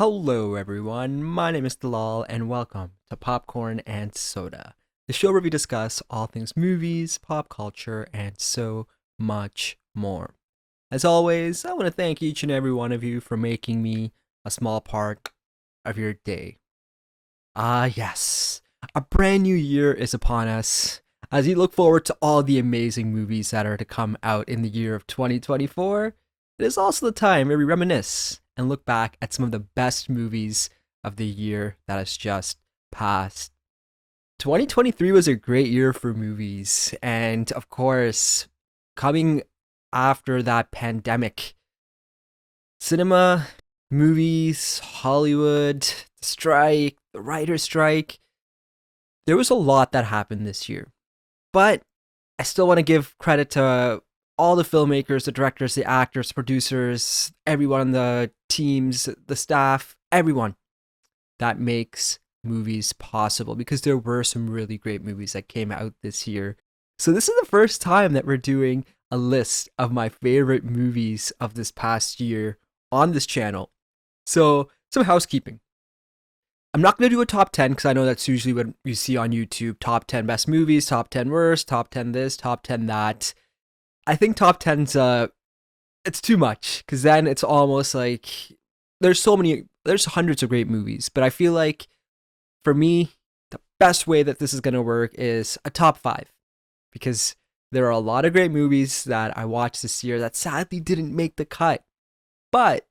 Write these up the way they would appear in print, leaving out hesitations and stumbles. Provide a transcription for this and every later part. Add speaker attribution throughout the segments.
Speaker 1: Hello, everyone. My name is Dalal, and welcome to Popcorn and Soda, the show where we discuss all things movies, pop culture, and so much more. As always, I want to thank each and every one of you for making me a small part of your day. Yes, a brand new year is upon us. As we look forward to all the amazing movies that are to come out in the year of 2024, it is also the time where we reminisce and look back at some of the best movies of the year that has just passed. 2023 was a great year for movies, and of course, coming after that pandemic, cinema, movies, Hollywood, the strike, the writer's strike, there was a lot that happened this year. But I still want to give credit to all the filmmakers, the directors, the actors, producers, everyone on the teams, the staff, everyone that makes movies possible, because there were some really great movies that came out this year. So this is the first time that we're doing a list of my favorite movies of this past year on this channel. So some housekeeping. I'm not going to do a top 10 because I know that's usually what you see on YouTube. Top 10 best movies, top 10 worst, top 10 this, top 10 that. I think top 10's it's too much, because then it's almost like there's hundreds of great movies, but I feel like for me the best way that this is going to work is a top 5, because there are a lot of great movies that I watched this year that sadly didn't make the cut, but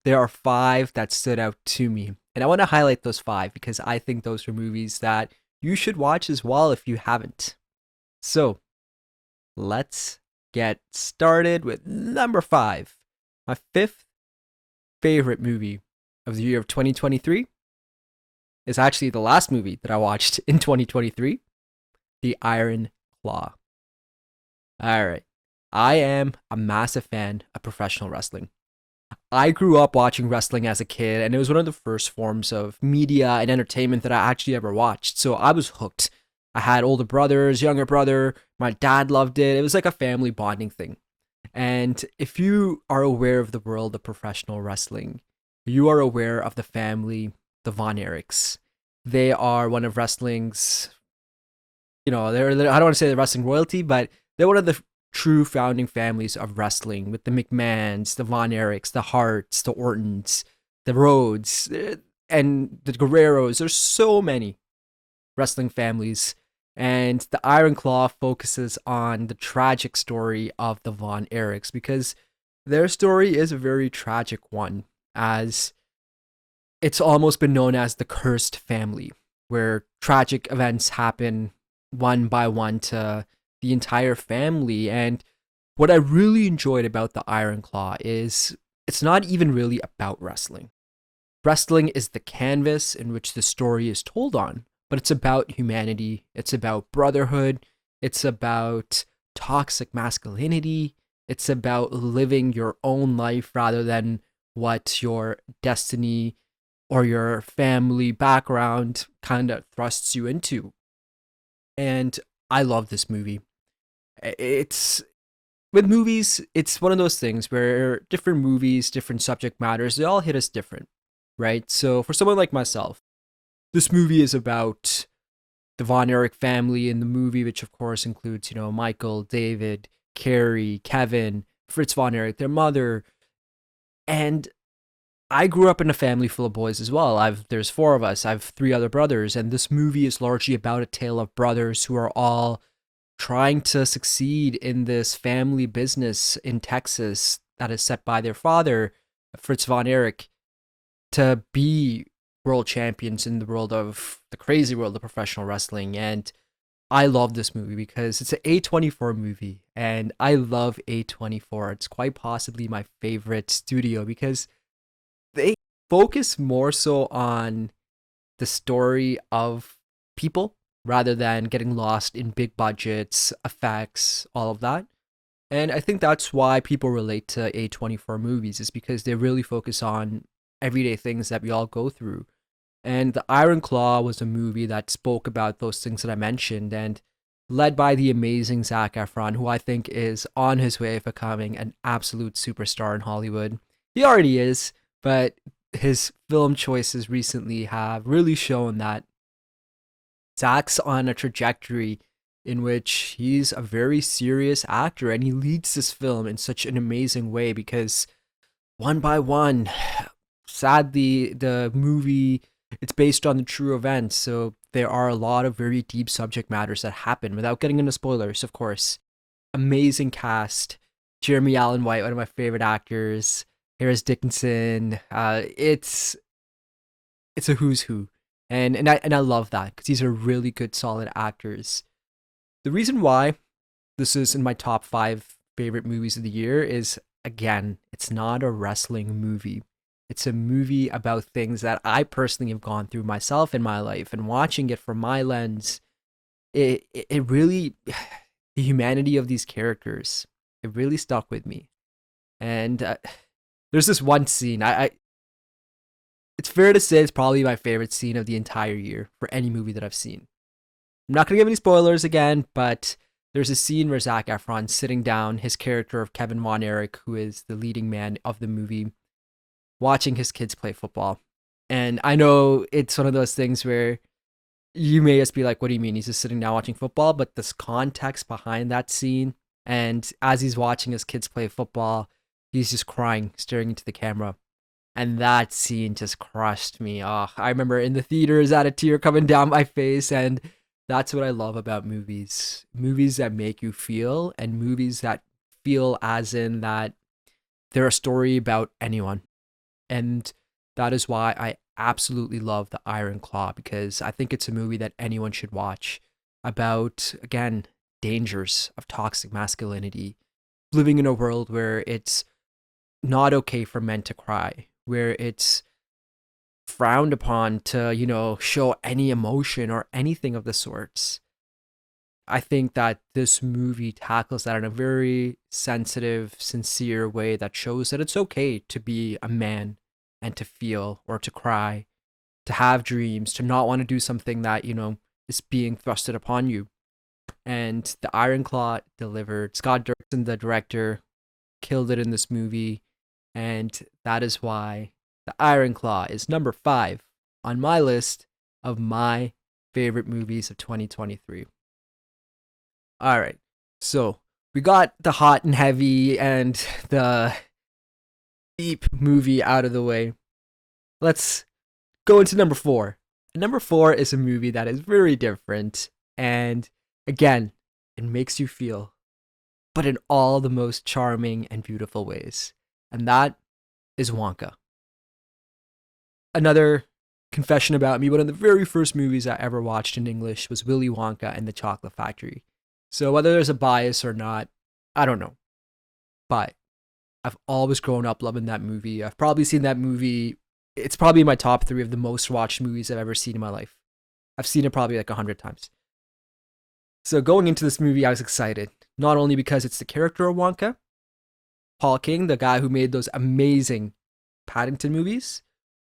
Speaker 1: there are 5 that stood out to me, and I want to highlight those 5 because I think those are movies that you should watch as well if you haven't. So let's get started with number 5. My 5th favorite movie of the year of 2023 is actually the last movie that I watched in 2023, The Ironclaw. Alright, I am a massive fan of professional wrestling. I grew up watching wrestling as a kid, and it was one of the first forms of media and entertainment that I actually ever watched, so I was hooked. I had older brothers, younger brother, my dad loved it. It was like a family bonding thing. And if you are aware of the world of professional wrestling, you are aware of the family, the Von Erichs. They are one of wrestling's, they're I don't want to say the wrestling royalty, but they're one of the true founding families of wrestling, with the McMahons, the Von Erichs, the Harts, the Ortons, the Rhodes, and the Guerreros. There's so many wrestling families, and the Ironclaw focuses on the tragic story of the Von Erichs, because their story is a very tragic one, as it's almost been known as the cursed family, where tragic events happen one by one to the entire family. And what I really enjoyed about the Ironclaw is it's not even really about wrestling. Wrestling is the canvas in which the story is told on, but it's about humanity, it's about brotherhood, it's about toxic masculinity, it's about living your own life rather than what your destiny or your family background kind of thrusts you into. And I love this movie. It's with movies, it's one of those things where different movies, different subject matters, they all hit us different, right? So for someone like myself, this movie is about the Von Erich family in the movie, which of course includes, Michael, David, Carrie, Kevin, Fritz Von Erich, their mother. And I grew up in a family full of boys as well. There's 4 of us. I have 3 other brothers, and this movie is largely about a tale of brothers who are all trying to succeed in this family business in Texas that is set by their father, Fritz Von Erich, to be world champions in the crazy world of professional wrestling. And I love this movie because it's an A24 movie, and I love A24. It's quite possibly my favorite studio because they focus more so on the story of people rather than getting lost in big budgets, effects, all of that. And I think that's why people relate to A24 movies, is because they really focus on everyday things that we all go through. And The Ironclaw was a movie that spoke about those things that I mentioned, and led by the amazing Zac Efron, who I think is on his way of becoming an absolute superstar in Hollywood. He already is, but his film choices recently have really shown that Zach's on a trajectory in which he's a very serious actor, and he leads this film in such an amazing way because one by one, sadly, the movie, it's based on the true events, so there are a lot of very deep subject matters that happen without getting into spoilers, of course. Amazing cast. Jeremy Allen White, one of my favorite actors. Harris Dickinson. It's a who's who, and I love that because these are really good, solid actors. The reason why this is in my top five favorite movies of the year is, again, it's not a wrestling movie. It's a movie about things that I personally have gone through myself in my life, and watching it from my lens, it really, the humanity of these characters, it really stuck with me. And there's this one scene, it's fair to say it's probably my favorite scene of the entire year for any movie that I've seen. I'm not gonna give any spoilers again, but there's a scene where Zac Efron's sitting down, his character of Kevin Von Erich, who is the leading man of the movie, watching his kids play football. And I know it's one of those things where you may just be like, what do you mean? He's just sitting down watching football? But this context behind that scene, and as he's watching his kids play football, he's just crying, staring into the camera. And that scene just crushed me. Oh, I remember in the theaters, I had a tear coming down my face. And that's what I love about movies. Movies that make you feel, and movies that feel as in that they're a story about anyone. And that is why I absolutely love The Ironclaw, because I think it's a movie that anyone should watch about, again, dangers of toxic masculinity, living in a world where it's not okay for men to cry, where it's frowned upon to, show any emotion or anything of the sorts. I think that this movie tackles that in a very sensitive, sincere way that shows that it's okay to be a man and to feel or to cry, to have dreams, to not want to do something that, is being thrusted upon you. And the Ironclaw delivered. Scott Derrickson, the director, killed it in this movie. And that is why the Ironclaw is number 5 on my list of my favorite movies of 2023. All right. So we got the hot and heavy and the deep movie out of the way. Let's go into number 4. Number 4 is a movie that is very different. And again, it makes you feel, but in all the most charming and beautiful ways. And that is Wonka. Another confession about me, one of the very first movies I ever watched in English was Willy Wonka and the Chocolate Factory. So whether there's a bias or not, I don't know. But I've always grown up loving that movie. I've probably seen that movie. It's probably in my top 3 of the most watched movies I've ever seen in my life. I've seen it probably like 100 times. So going into this movie, I was excited. Not only because it's the character of Wonka, Paul King, the guy who made those amazing Paddington movies,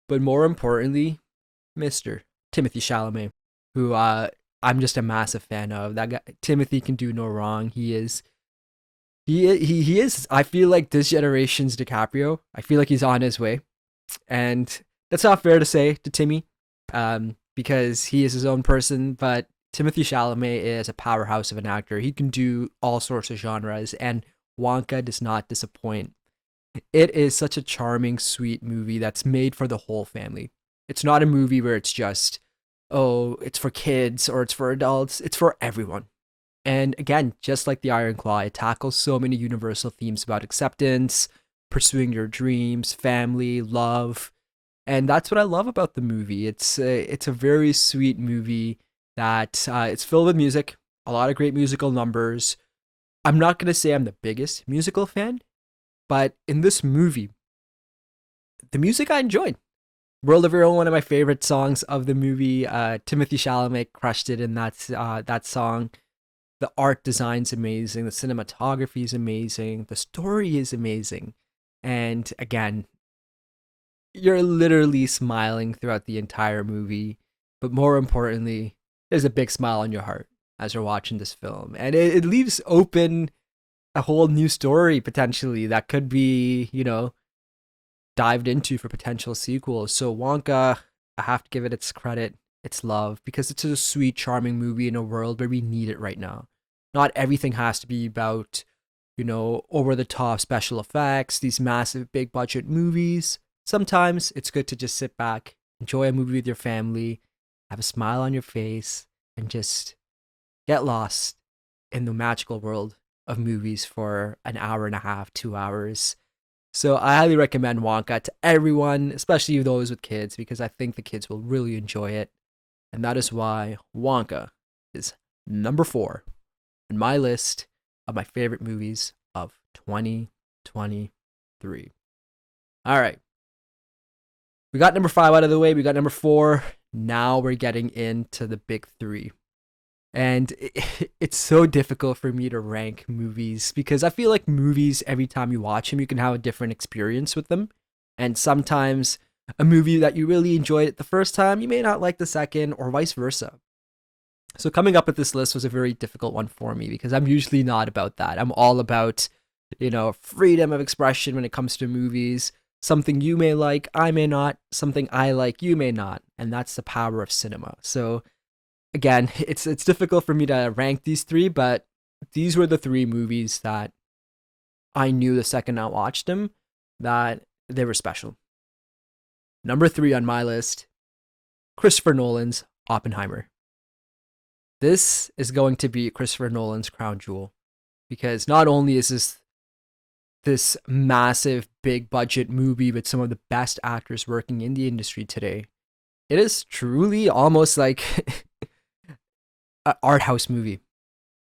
Speaker 1: but more importantly, Mr. Timothy Chalamet, who I'm just a massive fan of. That guy, Timothy, can do no wrong. He is. I feel like this generation's DiCaprio. I feel like he's on his way, and that's not fair to say to Timmy, because he is his own person. But Timothy Chalamet is a powerhouse of an actor. He can do all sorts of genres, and Wonka does not disappoint. It is such a charming, sweet movie that's made for the whole family. It's not a movie where it's just, oh, it's for kids or it's for adults. It's for everyone. And again, just like the Ironclaw, it tackles so many universal themes about acceptance, pursuing your dreams, family, love. And that's what I love about the movie. It's a very sweet movie that it's filled with music, a lot of great musical numbers. I'm not going to say I'm the biggest musical fan, but in this movie, the music I enjoyed. World of Your Own, one of my favorite songs of the movie. Timothy Chalamet crushed it in that song. The art design's amazing. The cinematography is amazing. The story is amazing. And again, you're literally smiling throughout the entire movie. But more importantly, there's a big smile on your heart as you're watching this film. And it leaves open a whole new story potentially that could be, dived into for potential sequels. So Wonka, I have to give it its credit, its love, because it's a sweet, charming movie in a world where we need it right now. Not everything has to be about, over the top special effects, these massive big budget movies. Sometimes it's good to just sit back, enjoy a movie with your family, have a smile on your face, and just get lost in the magical world of movies for an hour and a half, 2 hours. So I highly recommend Wonka to everyone, especially those with kids, because I think the kids will really enjoy it. And that is why Wonka is number 4 on my list of my favorite movies of 2023. All right. We got number 5 out of the way. We got number 4. Now we're getting into the big 3. And it's so difficult for me to rank movies because I feel like movies, every time you watch them, you can have a different experience with them. And sometimes a movie that you really enjoyed it the first time, you may not like the second, or vice versa. So coming up with this list was a very difficult one for me because I'm usually not about that. I'm all about, freedom of expression when it comes to movies. Something you may like, I may not. Something I like, you may not. And that's the power of cinema. So again, it's difficult for me to rank these 3, but these were the 3 movies that I knew the second I watched them that they were special. Number 3 on my list, Christopher Nolan's Oppenheimer. This is going to be Christopher Nolan's crown jewel because not only is this massive, big budget movie with some of the best actors working in the industry today, it is truly almost like an art house movie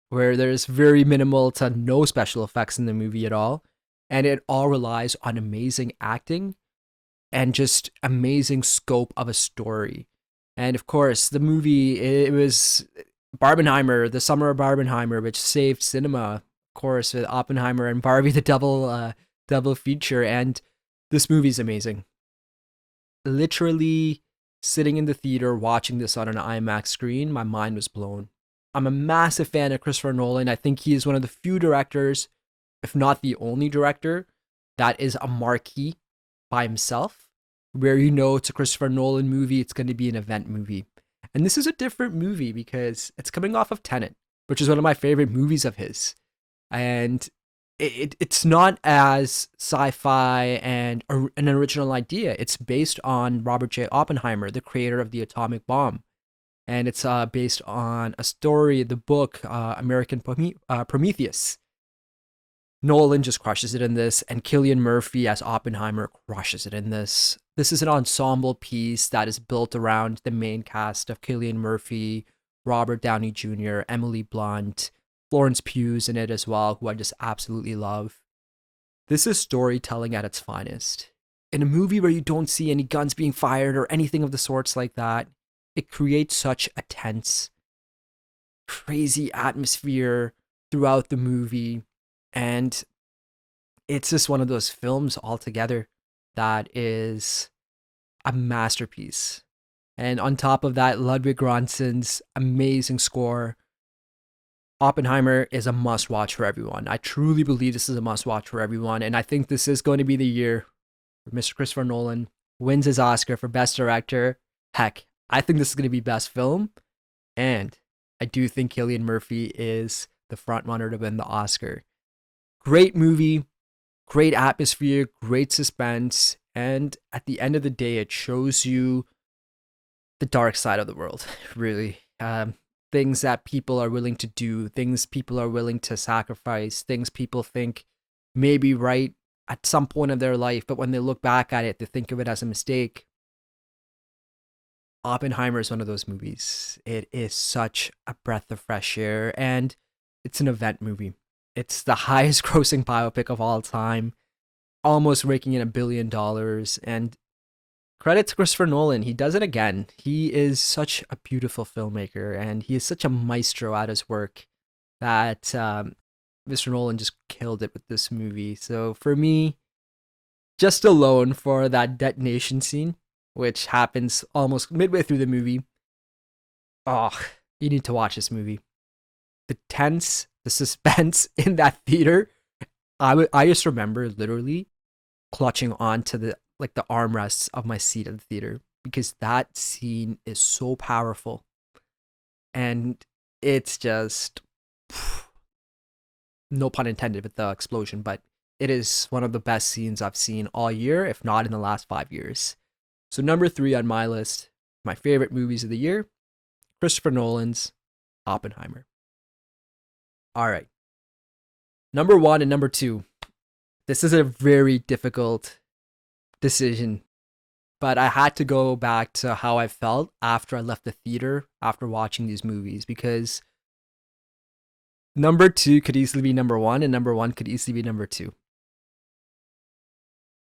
Speaker 1: where there's very minimal to no special effects in the movie at all, and it all relies on amazing acting and just amazing scope of a story. And of course, the movie, it was Barbenheimer, the summer of Barbenheimer, which saved cinema, of course, with Oppenheimer and Barbie, the double feature. And this movie's amazing. Literally sitting in the theater watching this on an IMAX screen, my mind was blown. I'm a massive fan of Christopher Nolan. I think he is one of the few directors, if not the only director, that is a marquee by himself, where it's a Christopher Nolan movie, it's going to be an event movie. And this is a different movie because it's coming off of Tenet, which is one of my favorite movies of his. And it's not as sci-fi and an original idea. It's based on Robert J. Oppenheimer, the creator of the atomic bomb. And it's based on a story, the book, American Prometheus. Nolan just crushes it in this, and Cillian Murphy as Oppenheimer crushes it in this. This is an ensemble piece that is built around the main cast of Cillian Murphy, Robert Downey Jr., Emily Blunt, Florence Pugh's in it as well, who I just absolutely love. This is storytelling at its finest. In a movie where you don't see any guns being fired or anything of the sorts like that, it creates such a tense, crazy atmosphere throughout the movie. And it's just one of those films altogether that is a masterpiece. And on top of that, Ludwig Göransson's amazing score. Oppenheimer is a must-watch for everyone. I truly believe this is a must-watch for everyone. And I think this is going to be the year where Mr. Christopher Nolan wins his Oscar for Best Director. Heck, I think this is going to be Best Film. And I do think Cillian Murphy is the front runner to win the Oscar. Great movie, great atmosphere, great suspense, and at the end of the day, it shows you the dark side of the world, really. Things that people are willing to do, things people are willing to sacrifice, things people think may be right at some point of their life, but when they look back at it, they think of it as a mistake. Oppenheimer is one of those movies. It is such a breath of fresh air, and it's an event movie. It's the highest grossing biopic of all time, almost raking in $1 billion. And credit to Christopher Nolan. He does it again. He is such a beautiful filmmaker, and he is such a maestro at his work that Mr. Nolan just killed it with this movie. So for me, just alone for that detonation scene, which happens almost midway through the movie, you need to watch this movie. The tense, the suspense in that theater, I just remember literally clutching onto the like the armrests of my seat at the theater because that scene is so powerful. And it's just no pun intended with the explosion, but it is one of the best scenes I've seen all year, if not in the last 5 years. So number 3 on my list, my favorite movies of the year, Christopher Nolan's Oppenheimer. All right. Number 1 and number 2. This is a very difficult decision, but I had to go back to how I felt after I left the theater after watching these movies because number 2 could easily be number 1 and number 1 could easily be number 2.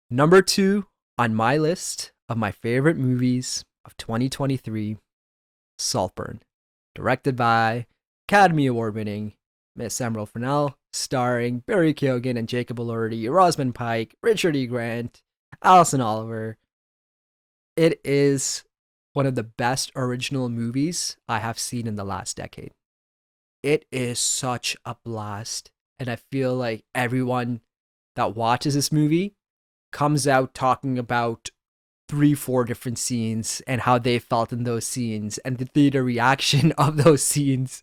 Speaker 1: Number 2 on my list of my favorite movies of 2023, Saltburn, directed by Academy Award winning Miss Emerald Fennell, starring Barry Keoghan and Jacob Elordi, Rosamund Pike, Richard E. Grant, Alison Oliver. It is one of the best original movies I have seen in the last decade. It is such a blast, and I feel like everyone that watches this movie comes out talking about 3-4 different scenes and how they felt in those scenes and the theater reaction of those scenes.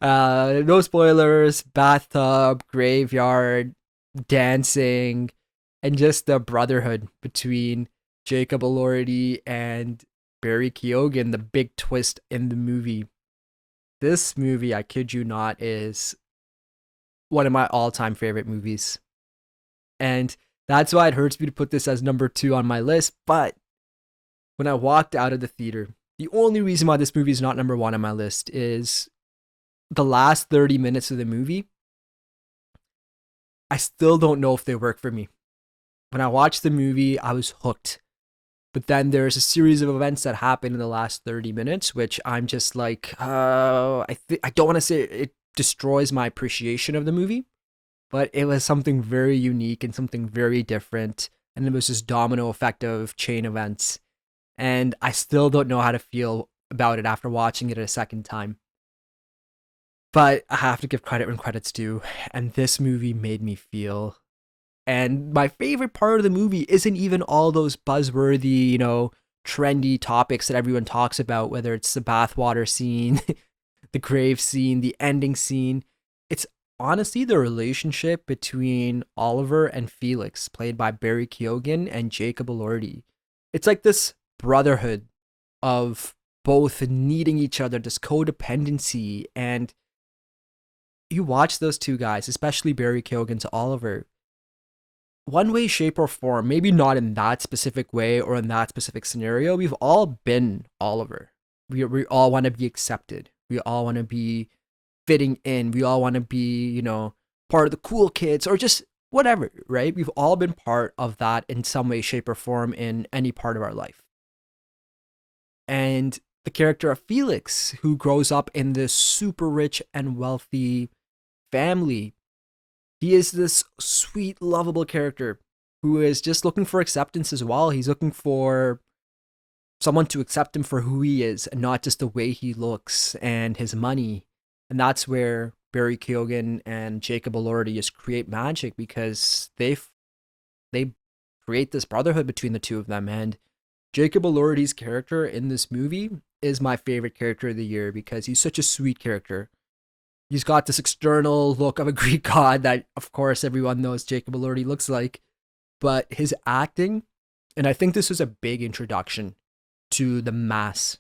Speaker 1: No spoilers, bathtub, graveyard, dancing, and just the brotherhood between Jacob Elordi and Barry Keoghan, the big twist in the movie. This movie, I kid you not, is one of my all-time favorite movies. And that's why it hurts me to put this as number 2 on my list. But when I walked out of the theater, the only reason why this movie is not number 1 on my list is the last 30 minutes of the movie. I still don't know if they work for me. When I watched the movie, I was hooked. But then there's a series of events that happen in the last 30 minutes, which I'm just like, I don't want to say it destroys my appreciation of the movie, but it was something very unique and something very different. And it was this domino effect of chain events. And I still don't know how to feel about it after watching it a second time. But I have to give credit when credit's due. And this movie made me feel. And my favorite part of the movie isn't even all those buzzworthy, trendy topics that everyone talks about, whether it's the bathwater scene, the grave scene, the ending scene. It's honestly the relationship between Oliver and Felix, played by Barry Keoghan and Jacob Elordi. It's like this brotherhood of both needing each other, this codependency. And you watch those two guys, especially Barry Keoghan to Oliver, one way, shape, or form, maybe not in that specific way or in that specific scenario, we've all been Oliver. We all want to be accepted. We all want to be fitting in. We all want to be, part of the cool kids or just whatever, right? We've all been part of that in some way, shape, or form in any part of our life. And the character of Felix, who grows up in this super rich and wealthy family, he is this sweet, lovable character who is just looking for acceptance as well. He's looking for someone to accept him for who he is and not just the way he looks and his money. And that's where Barry Keoghan and Jacob Elordi just create magic because they create this brotherhood between the two of them. And Jacob Elordi's character in this movie is my favorite character of the year because he's such a sweet character. He's got this external look of a Greek god that, of course, everyone knows Jacob Elordi looks like. But his acting, and I think this was a big introduction to the mass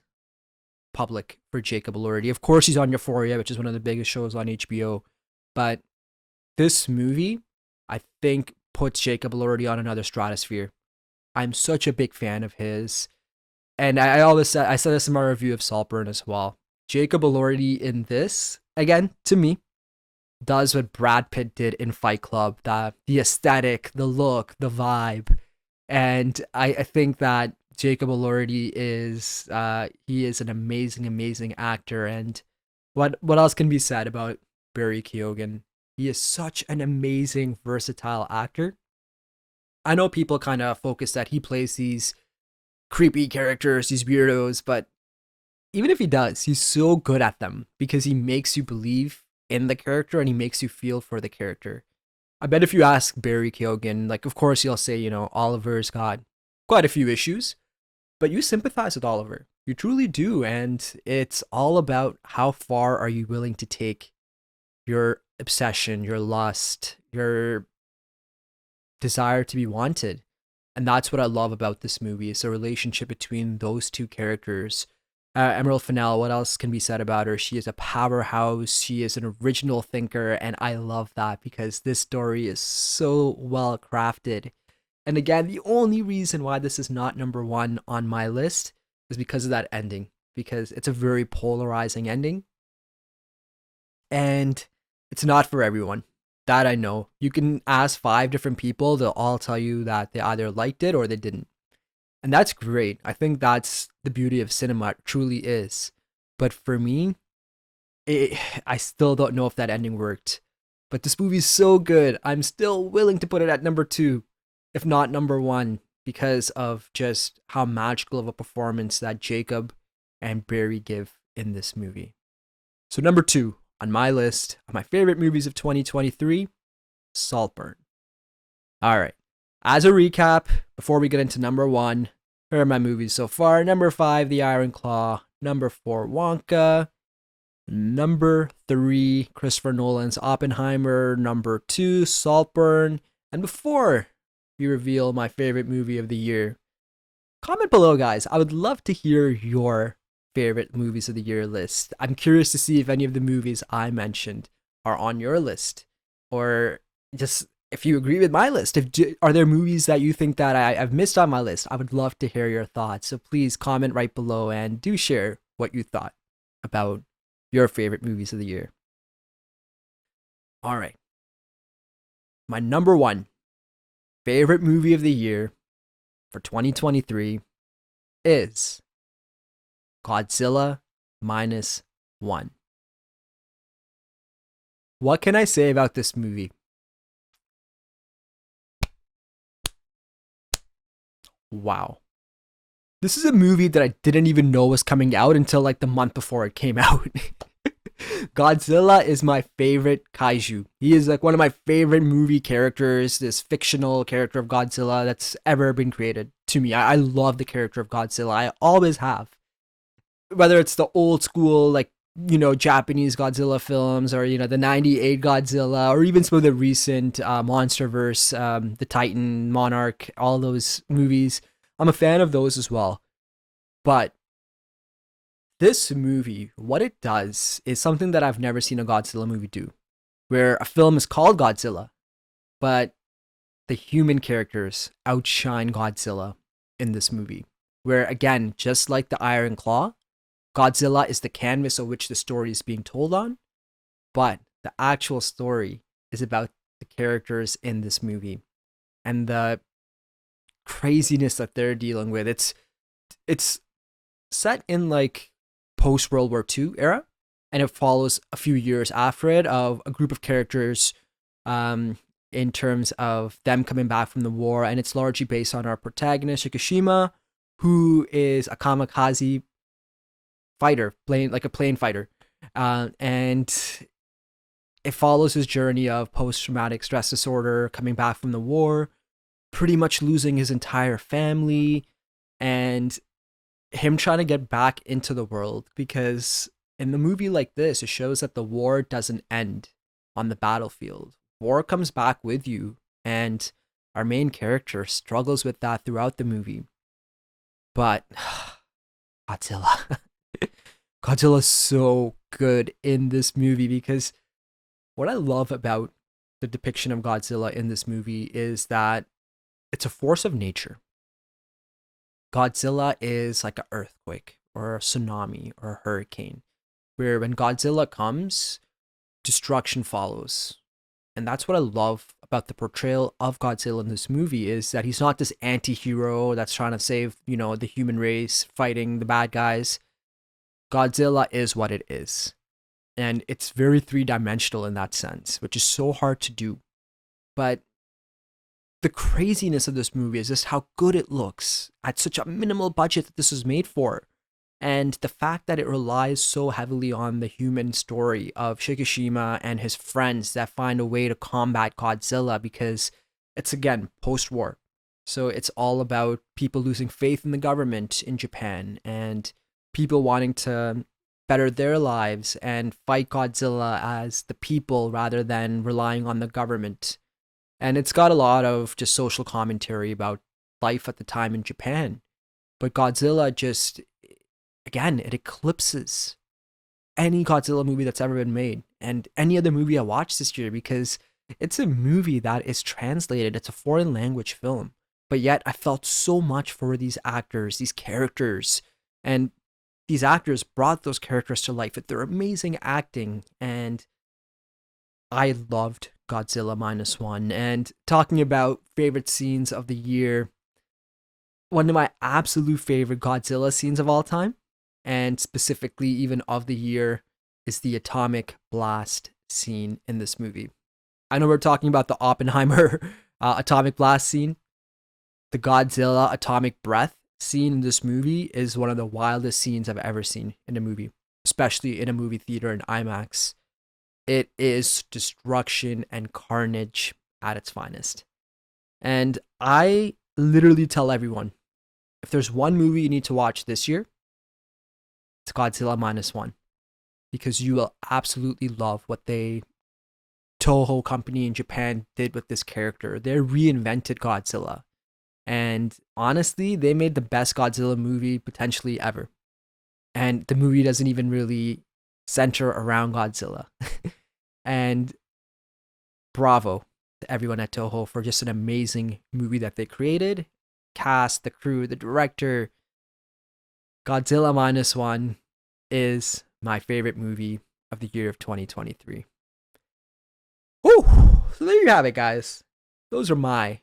Speaker 1: public for Jacob Elordi. Of course, he's on Euphoria, which is one of the biggest shows on HBO. But this movie, I think, puts Jacob Elordi on another stratosphere. I'm such a big fan of his. And I said this in my review of Saltburn as well. Jacob Elordi in this, again, to me, does what Brad Pitt did in Fight Club. The aesthetic, the look, the vibe. And I think that Jacob Elordi is he is an amazing, amazing actor. And what else can be said about Barry Keoghan? He is such an amazing, versatile actor. I know people kind of focus that he plays these creepy characters, these weirdos, but even if he does, he's so good at them because he makes you believe in the character and he makes you feel for the character. I bet if you ask Barry Keoghan, of course he'll say, Oliver's got quite a few issues, but you sympathize with Oliver. You truly do, and it's all about how far are you willing to take your obsession, your lust, your desire to be wanted. And that's what I love about this movie. It's a relationship between those two characters. Emerald Fennell, what else can be said about her? She is a powerhouse. She is an original thinker, and I love that because this story is so well crafted. And again, the only reason why this is not number one on my list is because of that ending, because it's a very polarizing ending. And it's not for everyone. That I know. You can ask 5 different people, they'll all tell you that they either liked it or they didn't. And that's great. I think that's the beauty of cinema, it truly is. But for me, I still don't know if that ending worked. But this movie's so good, I'm still willing to put it at number 2, if not number 1, because of just how magical of a performance that Jacob and Barry give in this movie. So number 2 on my list of my favorite movies of 2023, Saltburn. All right. As a recap, before we get into number 1, here are my movies so far. Number 5, The Ironclaw. Number 4, Wonka. Number 3, Christopher Nolan's Oppenheimer. Number 2, Saltburn. And before we reveal my favorite movie of the year, comment below, guys. I would love to hear your favorite movies of the year list. I'm curious to see if any of the movies I mentioned are on your list, or just if you agree with my list. Are there movies that you think that I've missed on my list? I would love to hear your thoughts. So please comment right below and do share what you thought about your favorite movies of the year. All right. My number 1 favorite movie of the year for 2023 is Godzilla Minus One. What can I say about this movie? Wow. This is a movie that I didn't even know was coming out until like the month before it came out. Godzilla is my favorite kaiju. He is like one of my favorite movie characters, this fictional character of Godzilla that's ever been created to me. I love the character of Godzilla. I always have. Whether it's the old school, like, Japanese Godzilla films, or, the 98 Godzilla, or even some of the recent Monsterverse, the Titan, Monarch, all those movies. I'm a fan of those as well. But this movie, what it does is something that I've never seen a Godzilla movie do, where a film is called Godzilla, but the human characters outshine Godzilla in this movie. Where, again, just like the Ironclaw, Godzilla is the canvas of which the story is being told on, but the actual story is about the characters in this movie and the craziness that they're dealing with. It's set in like post World War II era, and it follows a few years after it of a group of characters in terms of them coming back from the war, and it's largely based on our protagonist Shikishima, who is a kamikaze fighter, like a plane fighter, and it follows his journey of post-traumatic stress disorder, coming back from the war, pretty much losing his entire family, and him trying to get back into the world, because in the movie like this, it shows that the war doesn't end on the battlefield. War comes back with you, and our main character struggles with that throughout the movie. But Godzilla. Godzilla's so good in this movie, because what I love about the depiction of Godzilla in this movie is that it's a force of nature. Godzilla is like an earthquake or a tsunami or a hurricane, where when Godzilla comes, destruction follows. And that's what I love about the portrayal of Godzilla in this movie, is that he's not this anti-hero that's trying to save, the human race, fighting the bad guys. Godzilla is what it is. And it's very three-dimensional in that sense, which is so hard to do. But the craziness of this movie is just how good it looks at such a minimal budget that this was made for. And the fact that it relies so heavily on the human story of Shikishima and his friends that find a way to combat Godzilla, because it's, again, post-war. So it's all about people losing faith in the government in Japan and people wanting to better their lives and fight Godzilla as the people rather than relying on the government. And it's got a lot of just social commentary about life at the time in Japan. But Godzilla just, again, it eclipses any Godzilla movie that's ever been made and any other movie I watched this year because it's a movie that is translated. It's a foreign language film. But yet I felt so much for these actors, these characters, and these actors brought those characters to life with their amazing acting. And I loved Godzilla Minus One. And talking about favorite scenes of the year, one of my absolute favorite Godzilla scenes of all time, and specifically even of the year, is the atomic blast scene in this movie. I know we're talking about the Oppenheimer atomic blast scene. The Godzilla atomic breath scene in this movie is one of the wildest scenes I've ever seen in a movie, especially in a movie theater in IMAX. It is destruction and carnage at its finest. And I literally tell everyone, if there's one movie you need to watch this year, it's Godzilla Minus One. Because you will absolutely love what the Toho company in Japan did with this character. They reinvented Godzilla. And honestly, they made the best Godzilla movie potentially ever. And the movie doesn't even really center around Godzilla. And bravo to everyone at Toho for just an amazing movie that they created. Cast, the crew, the director. Godzilla Minus One is my favorite movie of the year of 2023. Whew! So there you have it, guys. Those are my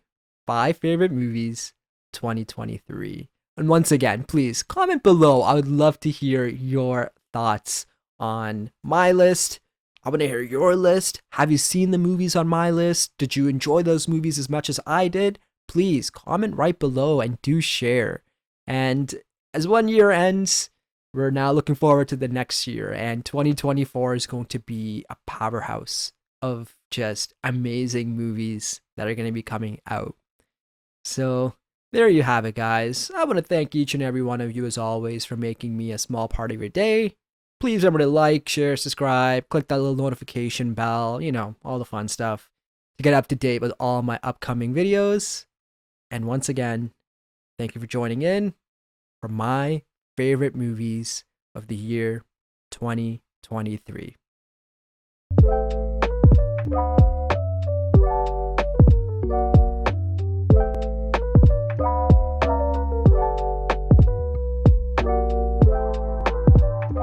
Speaker 1: 5 favorite movies 2023. And once again, please comment below. I would love to hear your thoughts on my list. I want to hear your list. Have you seen the movies on my list? Did you enjoy those movies as much as I did? Please comment right below and do share. And as one year ends, we're now looking forward to the next year. And 2024 is going to be a powerhouse of just amazing movies that are going to be coming out. So there you have it, guys. I want to thank each and every one of you, as always, for making me a small part of your day. Please remember to like, share, subscribe, click that little notification bell, all the fun stuff to get up to date with all my upcoming videos. And once again, thank you for joining in for my favorite movies of the year 2023.